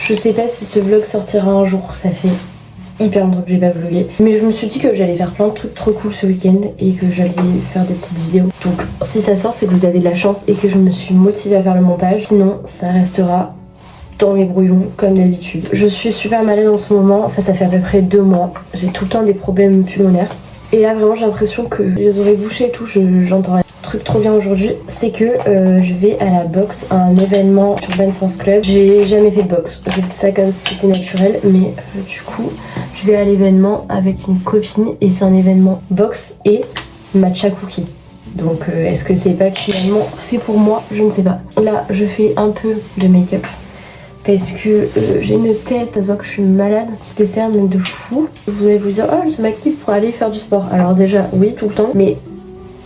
Je sais pas si ce vlog sortira un jour, ça fait hyper longtemps que j'ai pas vlogué. Mais je me suis dit que j'allais faire plein de trucs trop cool ce week-end et que j'allais faire des petites vidéos. Donc si ça sort, c'est que vous avez de la chance et que je me suis motivée à faire le montage. Sinon, ça restera dans mes brouillons comme d'habitude. Je suis super malade en ce moment, enfin ça fait à peu près 2 mois. J'ai tout le temps des problèmes pulmonaires. Et là vraiment j'ai l'impression que les oreilles bouchées et tout, j'entends rien. Truc trop bien aujourd'hui, c'est que je vais à la boxe, à un événement sur Urban Sports Club. J'ai jamais fait de boxe, je dis ça comme si c'était naturel, mais du coup je vais à l'événement avec une copine et c'est un événement boxe et matcha cookie. Donc est-ce que c'est pas finalement fait pour moi? Je ne sais pas. Là je fais un peu de make-up parce que j'ai une tête, ça se voit que je suis malade, j'ai des cernes de fou. Vous allez vous dire, oh elle se maquille pour aller faire du sport. Alors déjà oui tout le temps, mais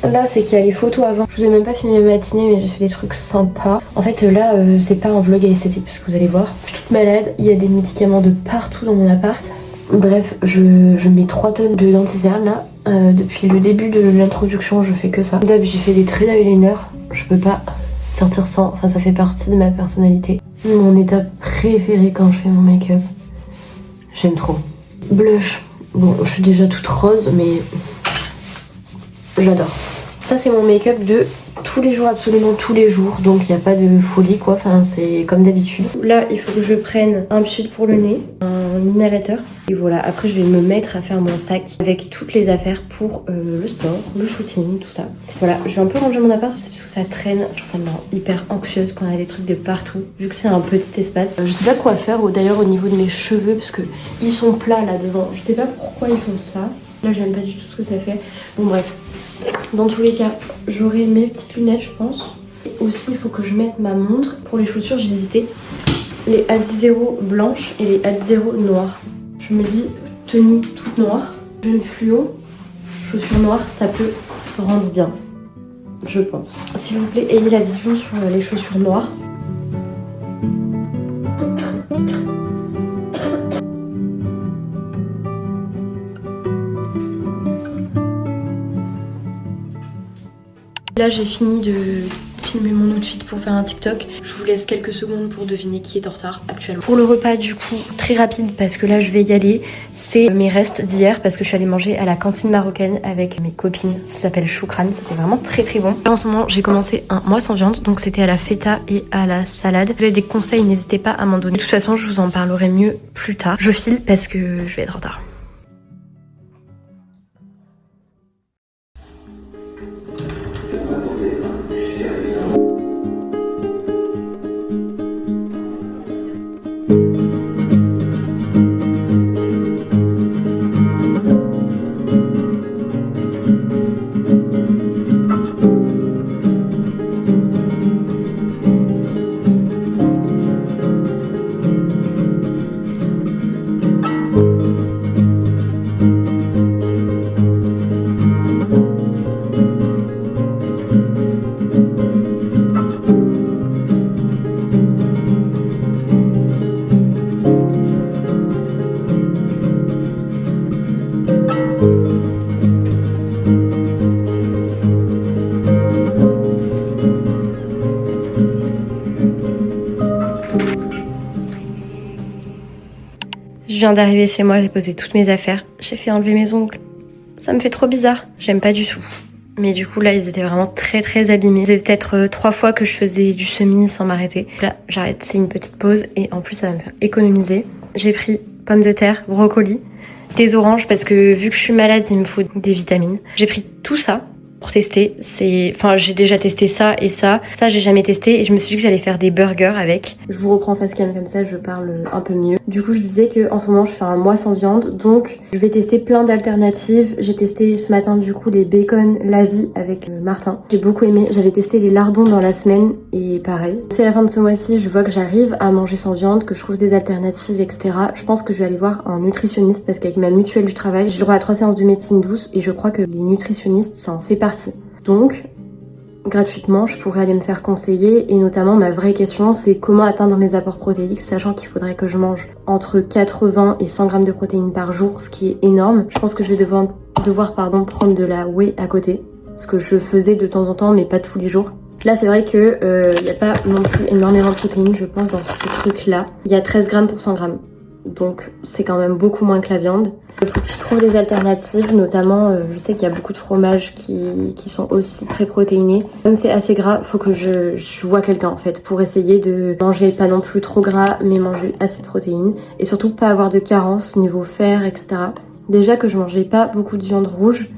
là c'est qu'il y a les photos avant. Je vous ai même pas filmé ma matinée mais j'ai fait des trucs sympas. En fait là c'est pas un vlog à esthétique parce que vous allez voir. Je suis toute malade, il y a des médicaments de partout dans mon appart. Bref, je mets 3 tonnes de dentiste là. Depuis le début de l'introduction je fais que ça. D'hab j'ai fait des traits d'eyeliner, je peux pas sortir sans, enfin ça fait partie de ma personnalité. Mon étape préférée quand je fais mon make-up, j'aime trop. Blush, bon je suis déjà toute rose mais j'adore. Ça c'est mon make-up de tous les jours, absolument tous les jours, donc il n'y a pas de folie quoi, enfin c'est comme d'habitude. Là il faut que je prenne un pchit pour le nez, un inhalateur, et voilà, après je vais me mettre à faire mon sac avec toutes les affaires pour le sport, le shooting, tout ça. Voilà, je vais un peu ranger mon appart aussi parce que ça traîne, genre ça me rend hyper anxieuse quand il y a des trucs de partout, vu que c'est un petit espace. Je sais pas quoi faire d'ailleurs au niveau de mes cheveux parce que ils sont plats là devant, je sais pas pourquoi ils font ça. Là j'aime pas du tout ce que ça fait, bon bref. Dans tous les cas, j'aurai mes petites lunettes, je pense. Et aussi, il faut que je mette ma montre. Pour les chaussures, j'ai hésité. Les Adizero blanches et les Adizero noires. Je me dis, tenue toute noire, jeune fluo, chaussures noires, ça peut rendre bien. Je pense. S'il vous plaît, ayez la vision sur les chaussures noires. Là j'ai fini de filmer mon outfit pour faire un TikTok. Je vous laisse quelques secondes pour deviner qui est en retard actuellement. Pour le repas du coup très rapide parce que là je vais y aller. C'est mes restes d'hier parce que je suis allée manger à la cantine marocaine avec mes copines. Ça s'appelle Choukran, c'était vraiment très très bon. Là, en ce moment j'ai commencé un mois sans viande, donc c'était à la feta et à la salade. Vous avez des conseils, n'hésitez pas à m'en donner. De toute façon je vous en parlerai mieux plus tard. Je file parce que je vais être en retard. Je viens d'arriver chez moi, j'ai posé toutes mes affaires. J'ai fait enlever mes ongles. Ça me fait trop bizarre. J'aime pas du tout. Mais du coup, là, ils étaient vraiment très très abîmés. C'est peut-être 3 fois que je faisais du semi sans m'arrêter. Là, j'arrête, c'est une petite pause. Et en plus, ça va me faire économiser. J'ai pris pommes de terre, brocoli, des oranges parce que vu que je suis malade, il me faut des vitamines. J'ai pris tout ça pour tester. Enfin, j'ai déjà testé ça et ça. Ça, j'ai jamais testé et je me suis dit que j'allais faire des burgers avec. Je vous reprends face cam comme ça, je parle un peu mieux. Du coup, je disais que en ce moment, je fais un mois sans viande, donc je vais tester plein d'alternatives. J'ai testé ce matin du coup les bacon la vie avec Martin. J'ai beaucoup aimé. J'avais testé les lardons dans la semaine et pareil. C'est la fin de ce mois-ci, je vois que j'arrive à manger sans viande, que je trouve des alternatives, etc. Je pense que je vais aller voir un nutritionniste parce qu'avec ma mutuelle du travail, j'ai le droit à 3 séances de médecine douce et je crois que les nutritionnistes, ça en fait partie. Donc, gratuitement, je pourrais aller me faire conseiller et notamment ma vraie question c'est comment atteindre mes apports protéiques sachant qu'il faudrait que je mange entre 80 et 100 grammes de protéines par jour, ce qui est énorme. Je pense que je vais devoir prendre de la whey à côté, ce que je faisais de temps en temps mais pas tous les jours. Là c'est vrai que il n'y a pas non plus énormément de protéines je pense dans ce truc là. Il y a 13 grammes pour 100 grammes. Donc c'est quand même beaucoup moins que la viande. Il faut que je trouve des alternatives, notamment je sais qu'il y a beaucoup de fromages qui sont aussi très protéinés. Comme c'est assez gras, faut que je vois quelqu'un en fait pour essayer de manger pas non plus trop gras mais manger assez de protéines. Et surtout pas avoir de carence niveau fer, etc. Déjà que je mangeais pas beaucoup de viande rouge.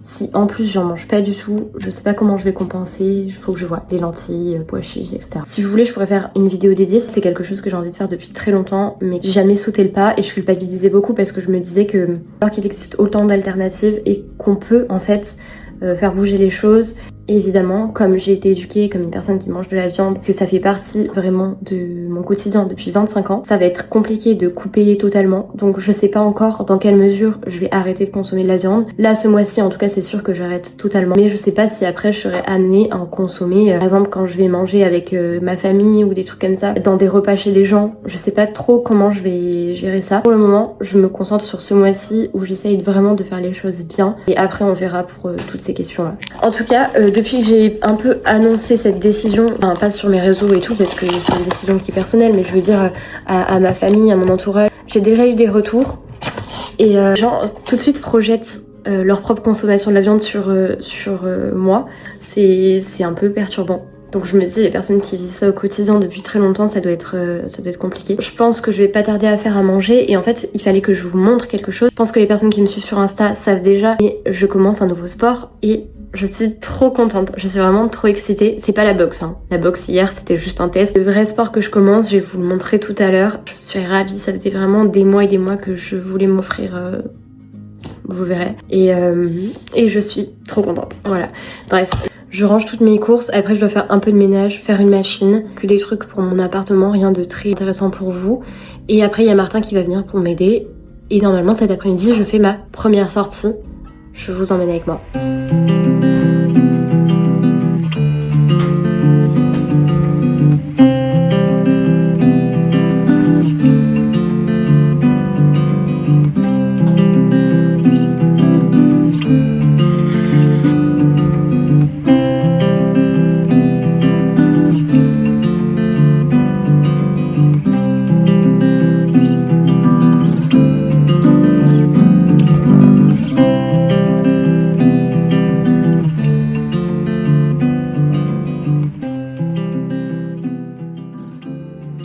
Si en plus j'en mange pas du tout, je sais pas comment je vais compenser, il faut que je vois les lentilles, pois chiches, etc. Si vous voulez je pourrais faire une vidéo dédiée, c'est quelque chose que j'ai envie de faire depuis très longtemps, mais j'ai jamais sauté le pas et je culpabilisais beaucoup parce que je me disais que alors qu'il existe autant d'alternatives et qu'on peut en fait faire bouger les choses. Évidemment, comme j'ai été éduquée comme une personne qui mange de la viande, que ça fait partie vraiment de mon quotidien depuis 25 ans, ça va être compliqué de couper totalement. Donc je sais pas encore dans quelle mesure je vais arrêter de consommer de la viande. Là, ce mois-ci, en tout cas, c'est sûr que j'arrête totalement. Mais je sais pas si après je serai amenée à en consommer. Par exemple, quand je vais manger avec ma famille ou des trucs comme ça, dans des repas chez les gens, je sais pas trop comment je vais gérer ça. Pour le moment, je me concentre sur ce mois-ci où j'essaye vraiment de faire les choses bien. Et après, on verra pour toutes ces questions-là. En tout cas, depuis que j'ai un peu annoncé cette décision, enfin pas sur mes réseaux et tout parce que c'est une décision qui est personnelle, mais je veux dire à ma famille, à mon entourage, j'ai déjà eu des retours et gens tout de suite projettent leur propre consommation de la viande sur moi. C'est un peu perturbant. Donc je me dis les personnes qui vivent ça au quotidien depuis très longtemps, ça doit être compliqué. Je pense que je vais pas tarder à faire à manger et en fait il fallait que je vous montre quelque chose. Je pense que les personnes qui me suivent sur Insta savent déjà, mais je commence un nouveau sport et je suis trop contente, je suis vraiment trop excitée. C'est pas la boxe, hein. La boxe hier c'était juste un test. Le vrai sport que je commence, je vais vous le montrer tout à l'heure. Je suis ravie, ça faisait vraiment des mois et des mois que je voulais m'offrir, vous verrez. Et je suis trop contente, voilà. Bref, je range toutes mes courses, après je dois faire un peu de ménage, faire une machine, que des trucs pour mon appartement, rien de très intéressant pour vous. Et après il y a Martin qui va venir pour m'aider. Et normalement cet après-midi je fais ma première sortie. Je vous emmène avec moi.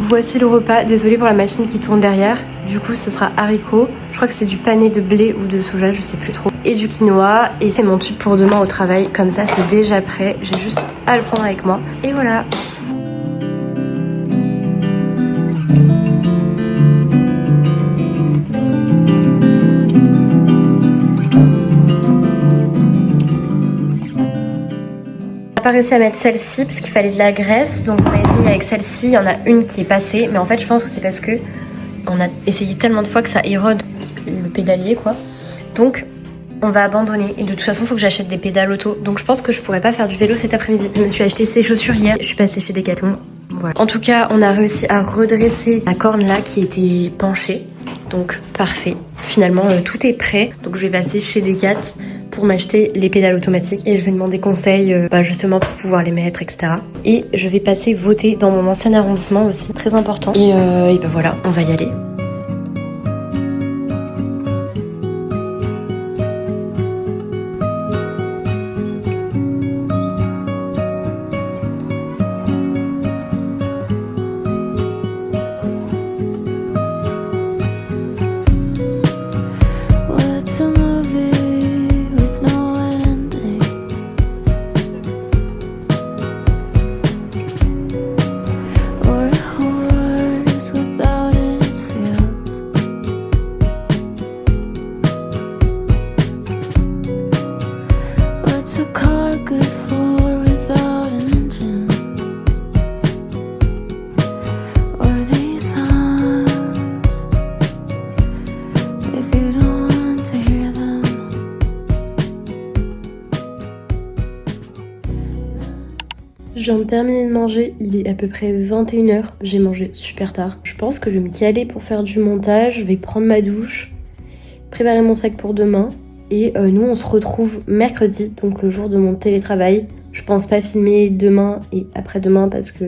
Voici le repas, désolée pour la machine qui tourne derrière. Du coup ce sera haricots, je crois que c'est du pané de blé ou de soja, je sais plus trop. Et du quinoa, et c'est mon tube pour demain au travail, comme ça c'est déjà prêt. J'ai juste à le prendre avec moi. Et voilà. On n'a pas réussi à mettre celle-ci parce qu'il fallait de la graisse, donc on a essayé avec celle-ci. Il y en a une qui est passée, mais en fait je pense que c'est parce que on a essayé tellement de fois que ça érode le pédalier quoi. Donc on va abandonner et de toute façon il faut que j'achète des pédales auto. Donc je pense que je pourrais pas faire du vélo cet après-midi. Je me suis acheté ces chaussures hier, je suis passée chez Decathlon. Voilà. En tout cas on a réussi à redresser la corne là qui était penchée. Donc parfait. Finalement tout est prêt. Donc je vais passer chez Decathlon pour m'acheter les pédales automatiques et je vais demander conseil justement pour pouvoir les mettre, etc. Et je vais passer voter dans mon ancien arrondissement aussi, très important. Et voilà, on va y aller. Je viens de terminer de manger, il est à peu près 21h, j'ai mangé super tard. Je pense que je vais me caler pour faire du montage, je vais prendre ma douche, préparer mon sac pour demain. Et nous on se retrouve mercredi, donc le jour de mon télétravail, Je pense pas filmer demain et après-demain parce que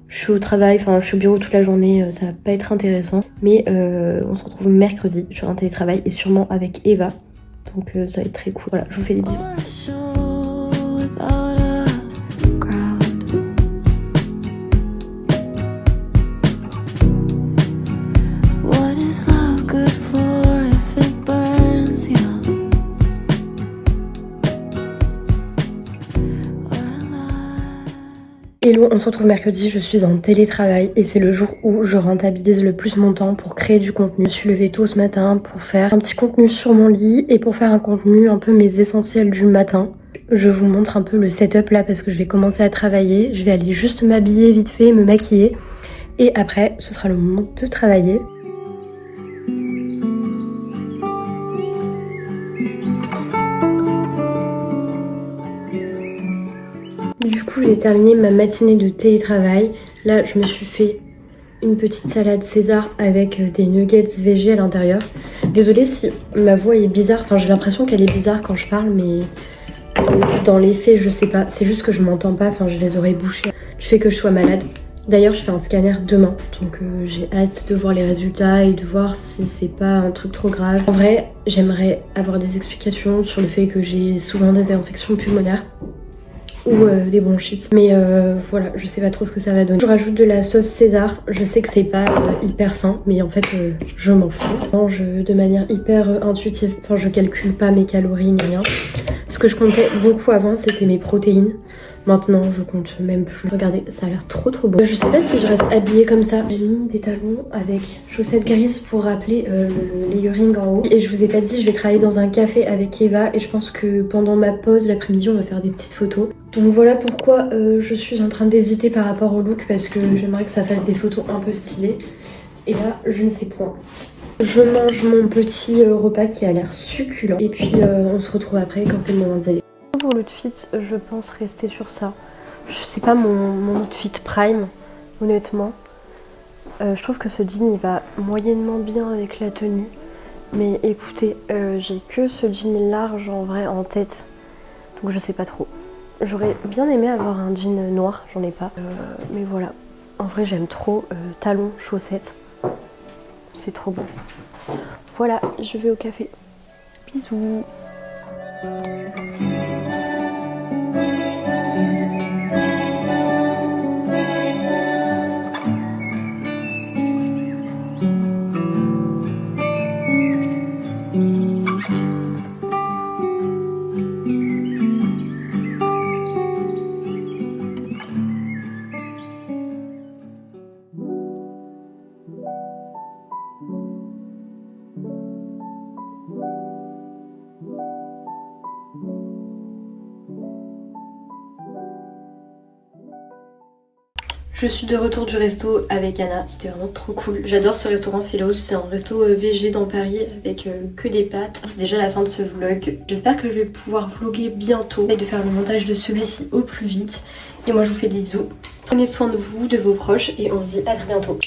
je suis au travail, enfin je suis au bureau toute la journée, ça va pas être intéressant. Mais on se retrouve mercredi, je suis en télétravail et sûrement avec Eva. Donc ça va être très cool. Voilà, je vous fais des bisous. Hello, on se retrouve mercredi, je suis en télétravail et c'est le jour où je rentabilise le plus mon temps pour créer du contenu. Je me suis levée tôt ce matin pour faire un petit contenu sur mon lit et pour faire un contenu un peu mes essentiels du matin. Je vous montre un peu le setup là parce que je vais commencer à travailler. Je vais aller juste m'habiller vite fait, me maquiller et après ce sera le moment de travailler. Du coup, j'ai terminé ma matinée de télétravail. Là, je me suis fait une petite salade César avec des nuggets végé à l'intérieur. Désolée si ma voix est bizarre. Enfin, j'ai l'impression qu'elle est bizarre quand je parle, mais dans les faits, je sais pas. C'est juste que je m'entends pas. Enfin, j'ai les oreilles bouchées du fait que je sois malade. D'ailleurs, je fais un scanner demain, donc j'ai hâte de voir les résultats et de voir si c'est pas un truc trop grave. En vrai, j'aimerais avoir des explications sur le fait que j'ai souvent des infections pulmonaires ou des bronchites, mais voilà, je sais pas trop ce que ça va donner. Je rajoute de la sauce César, je sais que c'est pas hyper sain, mais en fait je m'en fous. Je mange de manière hyper intuitive, enfin je calcule pas mes calories ni rien. Ce que je comptais beaucoup avant, c'était mes protéines. Maintenant, je compte même plus. Regardez, ça a l'air trop bon. Je sais pas si je reste habillée comme ça. J'ai mis des talons avec chaussettes grises pour rappeler le layering en haut. Et je vous ai pas dit, je vais travailler dans un café avec Eva. Et je pense que pendant ma pause, l'après-midi, on va faire des petites photos. Donc voilà pourquoi je suis en train d'hésiter par rapport au look. Parce que j'aimerais que ça fasse des photos un peu stylées. Et là, je ne sais point. Je mange mon petit repas qui a l'air succulent. Et puis on se retrouve après quand c'est le moment d'y aller. Pour l'outfit, je pense rester sur ça. Je sais pas mon outfit prime, honnêtement. Je trouve que ce jean il va moyennement bien avec la tenue. Mais écoutez, j'ai que ce jean large en vrai en tête. Donc je sais pas trop. J'aurais bien aimé avoir un jean noir, j'en ai pas. Mais voilà. En vrai j'aime trop talons, chaussettes. C'est trop beau. Voilà, je vais au café. Bisous. Je suis de retour du resto avec Anna, c'était vraiment trop cool. J'adore ce restaurant Philos, c'est un resto végé dans Paris avec que des pâtes. C'est déjà la fin de ce vlog. J'espère que je vais pouvoir vlogger bientôt et de faire le montage de celui-ci au plus vite. Et moi je vous fais des bisous. Prenez soin de vous, de vos proches et on se dit à très bientôt.